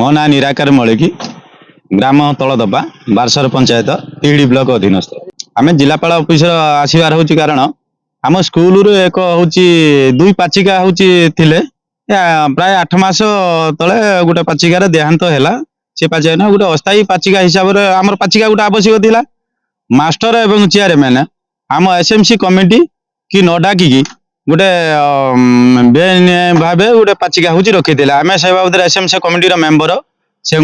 मो ना निराकार मलिक ग्राम तलदपा बारसर पंचायत तिहिड़ी ब्लॉक अधीनस्थ आम जिलापाल ऑफिस आसबार हूँ कारण आम स्कूल एक हूँ दुई पाचिका हूँ प्राय 8 मास तले गोटे पाचिकार देहांत है से पाचिका ना गोटे अस्थायी पाचिका हिसाब से आम पाचिका गोटे आवश्यक थिला मास्टर एवं चेयरमैन आम एसएमसी कमिटी कि न डाकिकी गोटे भाव गोटे पाचिका हूँ रखी आम से बाबद एसएमसी कमिटी मेंबर से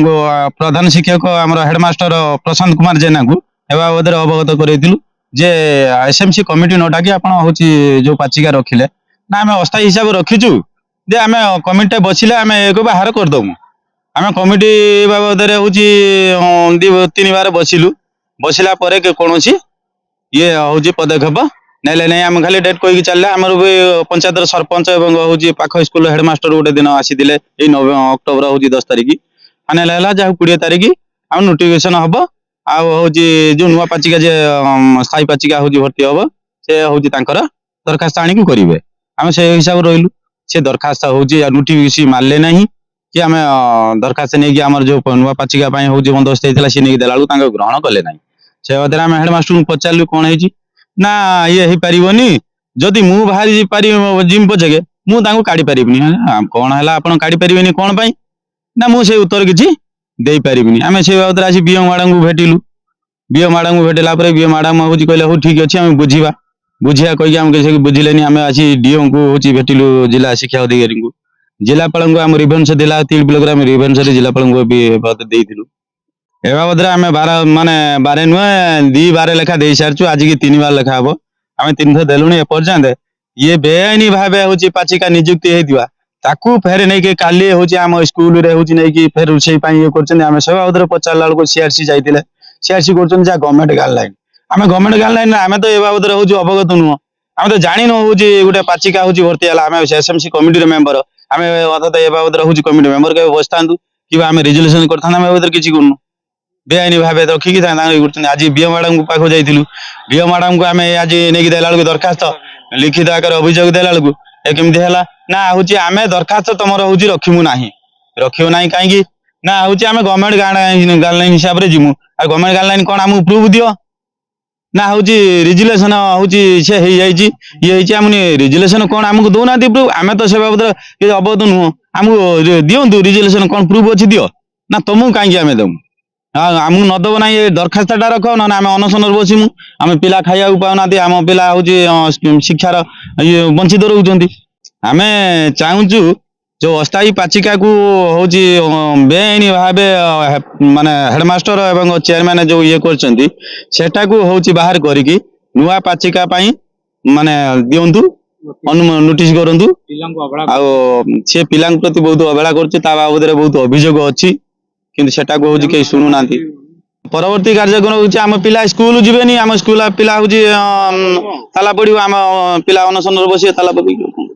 प्रधान शिक्षक आम हेडमास्टर प्रशांत कुमार जेना को ए बाबद अवगत करूँ जे एसएमसी कमिटी न डाकी आप जो पाचिका रखिले ना आम अस्थायी हिसाब रखीचु जे आम कमिटी बसिले आम एक बाहर करदमु आम कमिटी बाबद हूँ 2-3 बार बसिलु बसला कौन ये हूँ पदक्षेप नेले नहीं आम खाली डेट कहीकि चलने आमर भी पंचायत सरपंच हूँ पाख स्कूल हेडमास्टर गोटे दिन आसी 9 अक्टोबर हूँ 10 तारिख फाइनाल है जहाँ 20 तारिख आम नोटिफिकेशन हम हूँ जो नुआ पाचिका जे स्थायी पाचिका हूँ भर्ती हम से हूँ दरखास्त आनिक करेंगे आम से हिसाब रही से दरखास्त हूँ नोटिफिकेशन मारे ना कि आम दरखास्त नहीं आम जो नुआ पाचिका हूँ बंदोबस्त होता सी नहीं देला ग्रहण कले ना से बदले आम हेडमास्टर को पचारू कौन है ना ये हो पारनी जदि मु बाहरी जिम पचे मुझे काढ़ी पारि कौन है आप काढ़ी पारे कौन पाई ना मुझे उत्तर किसी दे पारिनी आम से बाबद आसी बीओ मैडम को भेटिलु बीओ मैडम को भेटला बीओ मैडम हूँ कहले हूँ ठीक अच्छे आम बुझा बुझा कहीकि आम किसी बुझिले आम आसी डीओ को हूँ भेटिलु जिला शिक्षा अधिकारी को जिलापाल को आम रिभेन्स दिला 3 ब्लॉक आम रिभेन्स जिलापाल को भी देइथिलु ए बाबद आम 12 माने 12 नुहे 2 बार लेखा दे सारी आज की 3 बार लेखा हम आम 3 थर देलुनी एपर्यंत ये बेआईनी भाव हूँ पाचिका नियुक्ति होता ताकू फेर नहीं काली हूँ आम स्कूल रे हूँ नहीं फेर रोषे ये कर से बाबद पचारा बेलू सीआरसी जाते सीआरसी कर गवर्नमेंट गाइडलाइन आम गवर्नमेंट गाइडलाइन आम तो ये बाबद हूँ अवगत नुह आम तो जान हूँ गोटे पाचिका हूँ भर्ती है आम एसएमसी कमिटी मेंबर आम अर्थात ये बाबद हूँ कमिटी मेंबर के बसता कि आम रिजोल्यूशन करते किसी करूँ बेआईनी भाव रखिकी आज बीओ मैडम को पाख जाइलु बीओ मैडम को आम आज नहीं देला दरखास्त लिखित आकार अभियोग देला केमती है ना हूँ आम दरखास्त तुम हूँ रखीमु ना कहीं ना हूँ आम गवर्नमेंट गाइडलाइन हिसाब से जीमु गवर्नमेंट गाइडलाइन कौन आमको प्रूफ दियो ना हूँ रिजुलेसन हूँ से ये आम रिजुलेसन कौन आमको दौना प्रूफ आम तो से बाबद अवगत नुह आमको दिंतु रिजुलेसन कौन प्रूफ अच्छी दियो ना तुमको कहीं आम दमु आमको नदब ना ये दरखास्तटा रख ना आम अनशन बसमु आम पिला खाया पाऊना आम पिला हूँ शिक्षार ये वंचित रोच आम चाहूँ जो अस्थायी पाचिका को हूँ बेआईनी भाव माने हेडमास्टर एवं चेयरमैन जो ये करटा को हूँ बाहर करिकी नुआ पाचिका माने दिंतु नोटिस करूँ से पिला प्रति बहुत अवहेला कर बहुत अभियोग अच्छी किंतु सेटा को हूँ कहीं शुणु ना परवर्ती कार्यक्रम हूँ आम पिला स्कूल जीवेनी आम स्कूल पिला हूँ ताला पड़ो आम पिला अनशन बस ताला पकड़